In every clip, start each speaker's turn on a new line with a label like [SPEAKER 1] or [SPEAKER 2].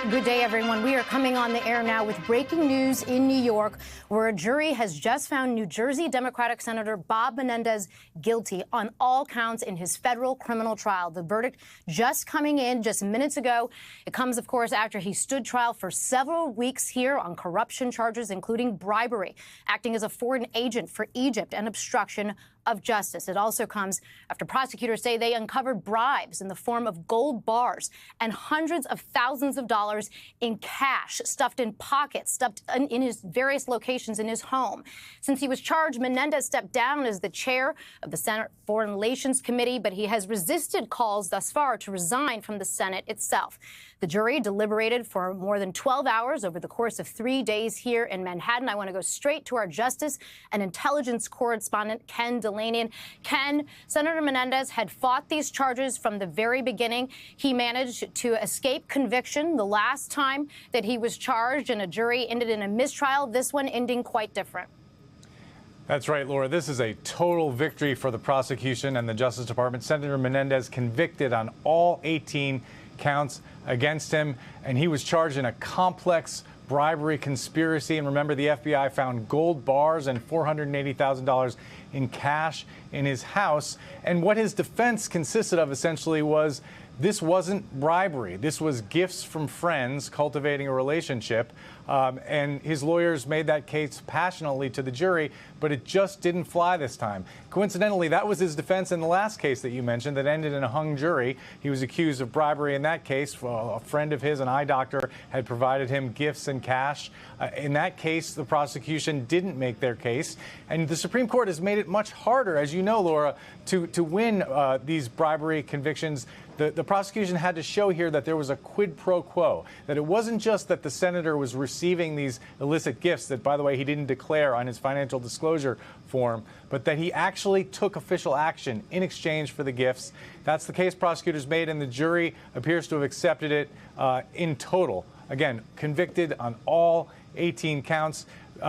[SPEAKER 1] Good day, everyone. We are coming on the air now with breaking news in New York, where a jury has just found New Jersey Democratic Senator Bob Menendez guilty on all counts in his federal criminal trial. The verdict just coming in just minutes ago. It comes, of course, after he stood trial for several weeks here on corruption charges, including bribery, acting as a foreign agent for Egypt, and obstruction of justice. It also comes after prosecutors say they uncovered bribes in the form of gold bars and hundreds of thousands of dollars in cash stuffed in pockets, stuffed in his various locations in his home. Since he was charged, Menendez stepped down as the chair of the Senate Foreign Relations Committee, but he has resisted calls thus far to resign from the Senate itself. The jury deliberated for more than 12 hours over the course of 3 days here in Manhattan. I want to go straight to our justice and intelligence correspondent, Ken Delaney. Ken, Senator Menendez had fought these charges from the very beginning. He managed to escape conviction the last time that he was charged, and a jury ended in a mistrial, this one ending quite different.
[SPEAKER 2] That's right, Laura. This is a total victory for the prosecution and the Justice Department. Senator Menendez convicted on all 18 counts against him, and he was charged in a complex bribery conspiracy. And remember, the FBI found gold bars and $480,000 in cash in his house. And what his defense consisted of essentially was this wasn't bribery. This was gifts from friends cultivating a relationship. And his lawyers made that case passionately to the jury, but it just didn't fly this time. Coincidentally, that was his defense in the last case that you mentioned that ended in a hung jury. He was accused of bribery in that case. A friend of his, an eye doctor, had provided him gifts and cash. In that case, the prosecution didn't make their case. And the Supreme Court has made it much harder, as you know, Laura, to win these bribery convictions. The prosecution had to show here that there was a quid pro quo, that it wasn't just that the senator was receiving these illicit gifts that, by the way, he didn't declare on his financial disclosure form, but that he actually took official action in exchange for the gifts. That's the case prosecutors made, and the jury appears to have accepted it in total. Again, convicted on all 18 counts.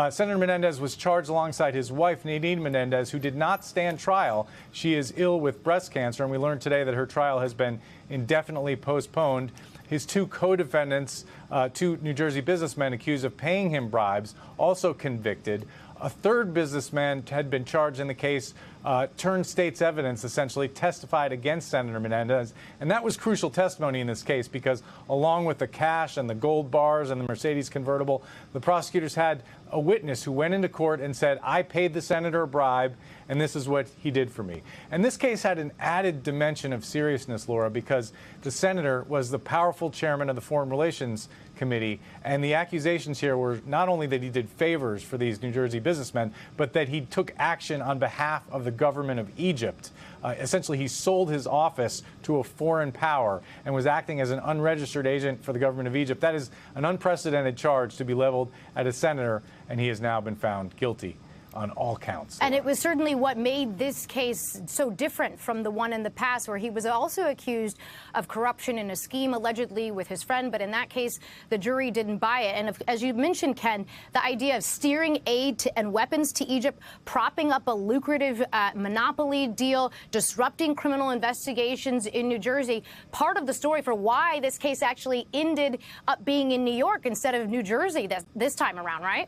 [SPEAKER 2] Senator Menendez was charged alongside his wife, Nadine Menendez, who did not stand trial. She is ill with breast cancer, and we learned today that her trial has been indefinitely postponed. His two co-defendants, two New Jersey businessmen accused of paying him bribes, also convicted. A third businessman had been charged in the case, turned state's evidence, essentially testified against Senator Menendez. And that was crucial testimony in this case because along with the cash and the gold bars and the Mercedes convertible, the prosecutors had a witness who went into court and said, I paid the senator a bribe, and this is what he did for me. And this case had an added dimension of seriousness, Laura, because the senator was the powerful chairman of the Foreign Relations Committee, and the accusations here were not only that he did favors for these New Jersey businessmen, but that he took action on behalf of the government of Egypt. Essentially, he sold his office to a foreign power and was acting as an unregistered agent for the government of Egypt. That is an unprecedented charge to be leveled at a senator, and he has now been found guilty on all counts.
[SPEAKER 1] And it was certainly what made this case so different from the one in the past, where he was also accused of corruption in a scheme allegedly with his friend. But in that case, the jury didn't buy it. And as you mentioned, Ken, the idea of steering aid and weapons to Egypt, propping up a lucrative monopoly deal, disrupting criminal investigations in New Jersey, part of the story for why this case actually ended up being in New York instead of New Jersey this time around, right?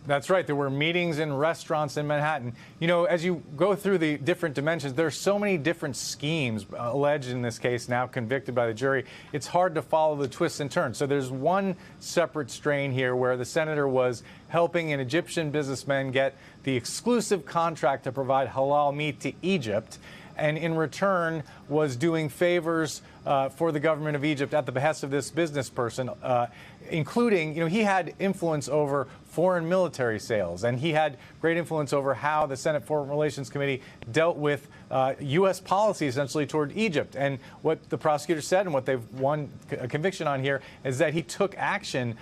[SPEAKER 2] That's right. There were meetings in restaurants in Manhattan. You know, as you go through the different dimensions, there are so many different schemes alleged in this case, now convicted by the jury. It's hard to follow the twists and turns. So there's one separate strain here where the senator was helping an Egyptian businessman get the exclusive contract to provide halal meat to Egypt, and in return was doing favors for the government of Egypt at the behest of this business person, including, he had influence over foreign military sales, and he had great influence over how the Senate Foreign Relations Committee dealt with U.S. policy, essentially, toward Egypt. And what the prosecutor said, and what they've won a conviction on here, is that he took action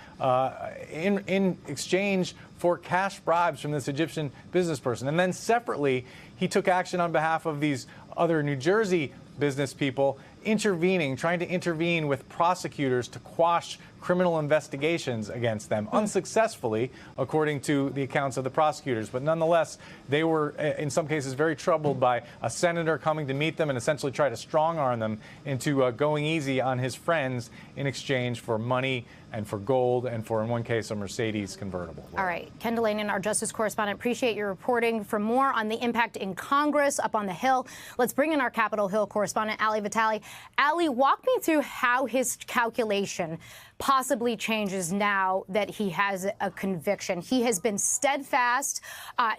[SPEAKER 2] in exchange for cash bribes from this Egyptian business person. And then separately, he took action on behalf of these other New Jersey business people trying to intervene with prosecutors to quash criminal investigations against them, unsuccessfully, according to the accounts of the prosecutors. But nonetheless, they were, in some cases, very troubled by a senator coming to meet them and essentially try to strong-arm them into going easy on his friends in exchange for money and for gold and for, in one case, a Mercedes convertible.
[SPEAKER 1] All right. Ken Delaney, our justice correspondent, appreciate your reporting. For more on the impact in Congress up on the Hill, let's bring in our Capitol Hill correspondent, Ali Vitale. Ali, walk me through how his calculation possibly changes now that he has a conviction. He has been steadfast,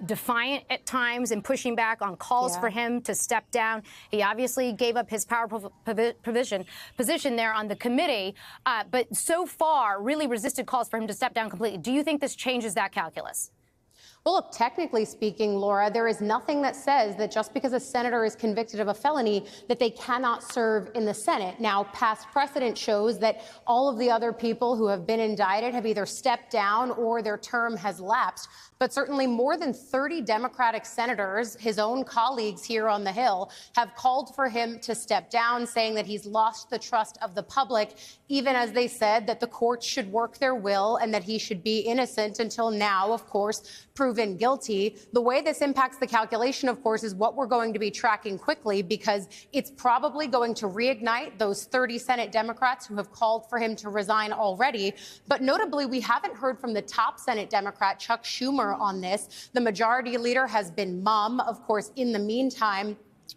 [SPEAKER 1] defiant at times, and pushing back on calls for him to step down. He obviously gave up his powerful position there on the committee, but so far really resisted calls for him to step down completely. Do you think this changes that calculus?
[SPEAKER 3] Well, look, technically speaking, Laura, there is nothing that says that just because a senator is convicted of a felony that they cannot serve in the Senate. Now, past precedent shows that all of the other people who have been indicted have either stepped down or their term has lapsed. But certainly more than 30 Democratic senators, his own colleagues here on the Hill, have called for him to step down, saying that he's lost the trust of the public, even as they said that the courts should work their will and that he should be innocent until now, of course, proven guilty. The way this impacts the calculation, of course, is what we're going to be tracking quickly, because it's probably going to reignite those 30 Senate Democrats who have called for him to resign already. But notably, we haven't heard from the top Senate Democrat, Chuck Schumer, on this. The majority leader has been mum. Of course, in the meantime,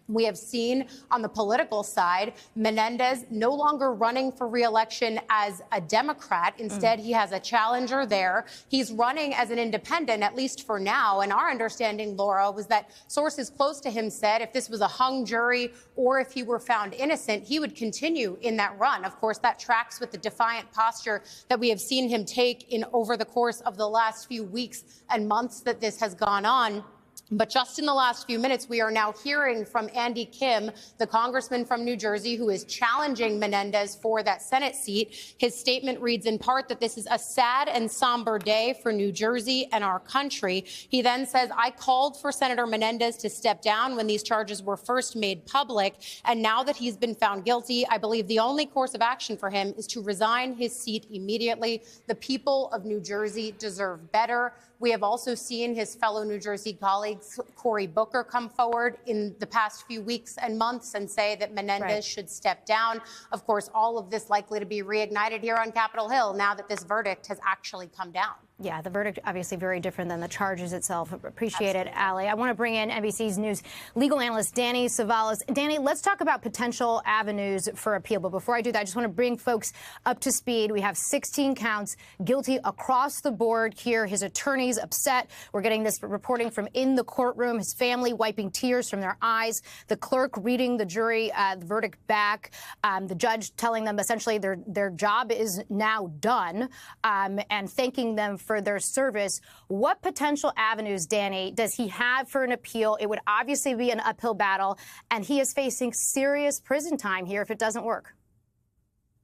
[SPEAKER 3] we have seen on the political side, Menendez no longer running for re-election as a Democrat. Instead, he has a challenger there. He's running as an independent, at least for now. And our understanding, Laura, was that sources close to him said if this was a hung jury or if he were found innocent, he would continue in that run. Of course, that tracks with the defiant posture that we have seen him take in over the course of the last few weeks and months that this has gone on. But just in the last few minutes, we are now hearing from Andy Kim, the congressman from New Jersey, who is challenging Menendez for that Senate seat. His statement reads in part that this is a sad and somber day for New Jersey and our country. He then says, I called for Senator Menendez to step down when these charges were first made public. And now that he's been found guilty, I believe the only course of action for him is to resign his seat immediately. The people of New Jersey deserve better. We have also seen his fellow New Jersey colleague, Cory Booker, come forward in the past few weeks and months and say that Menendez should step down. Of course, all of this likely to be reignited here on Capitol Hill now that this verdict has actually come down.
[SPEAKER 1] Yeah, the verdict obviously very different than the charges itself. Appreciate it, Ali. I want to bring in NBC's News legal analyst Danny Savalas. Danny, let's talk about potential avenues for appeal. But before I do that, I just want to bring folks up to speed. We have 16 counts, guilty across the board here. His attorney's upset. We're getting this reporting from in the courtroom. His family wiping tears from their eyes. The clerk reading the jury the verdict back. The judge telling them essentially their job is now done and thanking them for their service. What potential avenues, Danny, does he have for an appeal? It would obviously be an uphill battle, and he is facing serious prison time here if it doesn't work.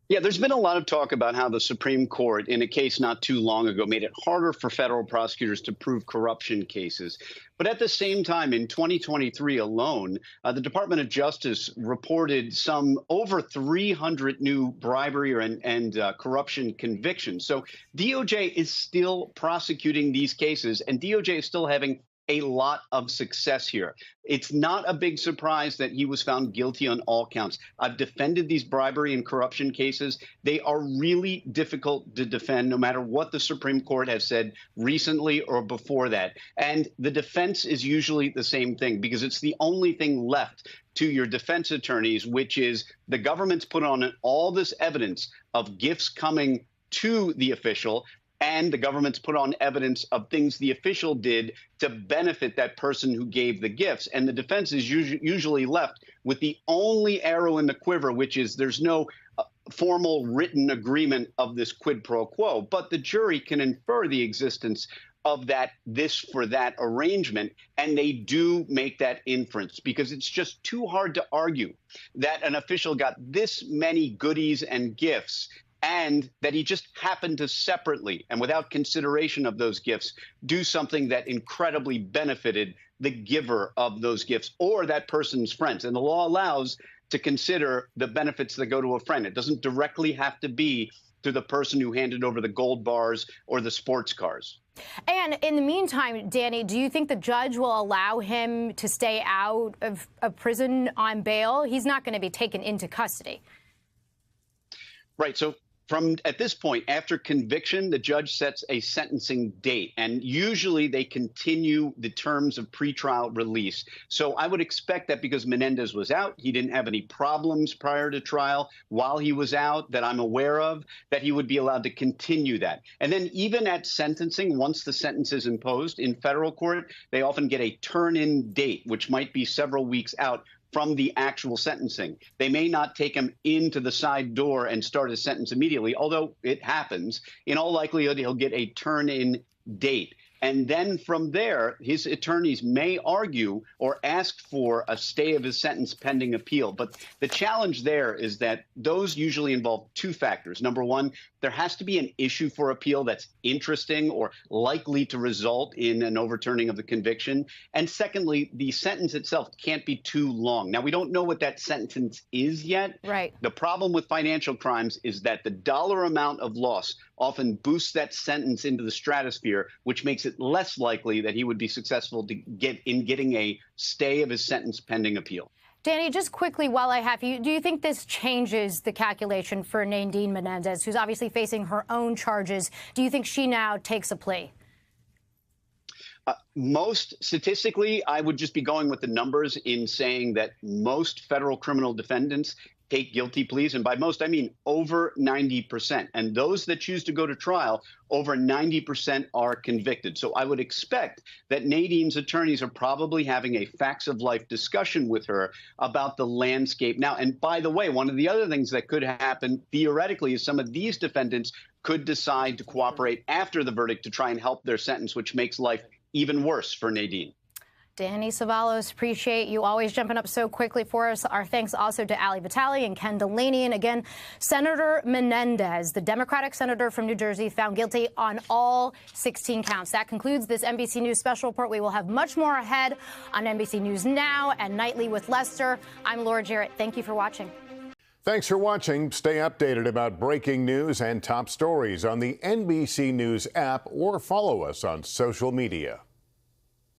[SPEAKER 4] Yeah, there's been a lot of talk about how the Supreme Court, in a case not too long ago, made it harder for federal prosecutors to prove corruption cases. But at the same time, in 2023 alone, the Department of Justice reported some over 300 new bribery and corruption convictions. So DOJ is still prosecuting these cases, and DOJ is still having a lot of success here. It's not a big surprise that he was found guilty on all counts. I've defended these bribery and corruption cases. They are really difficult to defend, no matter what the Supreme Court has said recently or before that. And the defense is usually the same thing, because it's the only thing left to your defense attorneys, which is the government's put on all this evidence of gifts coming to the official, and the government's put on evidence of things the official did to benefit that person who gave the gifts. And the defense is usually left with the only arrow in the quiver, which is there's no formal written agreement of this quid pro quo. But the jury can infer the existence of that this for that arrangement, and they do make that inference, because it's just too hard to argue that an official got this many goodies and gifts and that he just happened to separately and without consideration of those gifts do something that incredibly benefited the giver of those gifts or that person's friends. And the law allows to consider the benefits that go to a friend. It doesn't directly have to be to the person who handed over the gold bars or the sports cars.
[SPEAKER 1] And in the meantime, Danny, do you think the judge will allow him to stay out of prison on bail? He's not going to be taken into custody.
[SPEAKER 4] Right. So at this point, after conviction, the judge sets a sentencing date, and usually they continue the terms of pretrial release. So I would expect that because Menendez was out, he didn't have any problems prior to trial while he was out that I'm aware of, that he would be allowed to continue that. And then even at sentencing, once the sentence is imposed in federal court, they often get a turn-in date, which might be several weeks out from the actual sentencing. They may not take him into the side door and start his sentence immediately, although it happens. In all likelihood, he'll get a turn-in date. And then from there, his attorneys may argue or ask for a stay of his sentence pending appeal. But the challenge there is that those usually involve two factors. Number one, there has to be an issue for appeal that's interesting or likely to result in an overturning of the conviction. And secondly, the sentence itself can't be too long. Now, we don't know what that sentence is yet.
[SPEAKER 1] Right.
[SPEAKER 4] The problem with financial crimes is that the dollar amount of loss often boosts that sentence into the stratosphere, which makes it less likely that he would be successful to getting a stay of his sentence pending appeal.
[SPEAKER 1] Danny, just quickly while I have you, do you think this changes the calculation for Nadine Menendez, who's obviously facing her own charges? Do you think she now takes a plea?
[SPEAKER 4] Most statistically, I would just be going with the numbers in saying that most federal criminal defendants take guilty pleas. And by most, I mean over 90%. And those that choose to go to trial, over 90% are convicted. So I would expect that Nadine's attorneys are probably having a facts of life discussion with her about the landscape now. And by the way, one of the other things that could happen theoretically is some of these defendants could decide to cooperate after the verdict to try and help their sentence, which makes life even worse for Nadine.
[SPEAKER 1] Danny Savalos, appreciate you always jumping up so quickly for us. Our thanks also to Ali Vitale and Ken Delaney. And again, Senator Menendez, the Democratic senator from New Jersey, found guilty on all 16 counts. That concludes this NBC News special report. We will have much more ahead on NBC News Now and Nightly with Lester. I'm Laura Jarrett. Thank you for watching.
[SPEAKER 5] Thanks for watching. Stay updated about breaking news and top stories on the NBC News app or follow us on social media.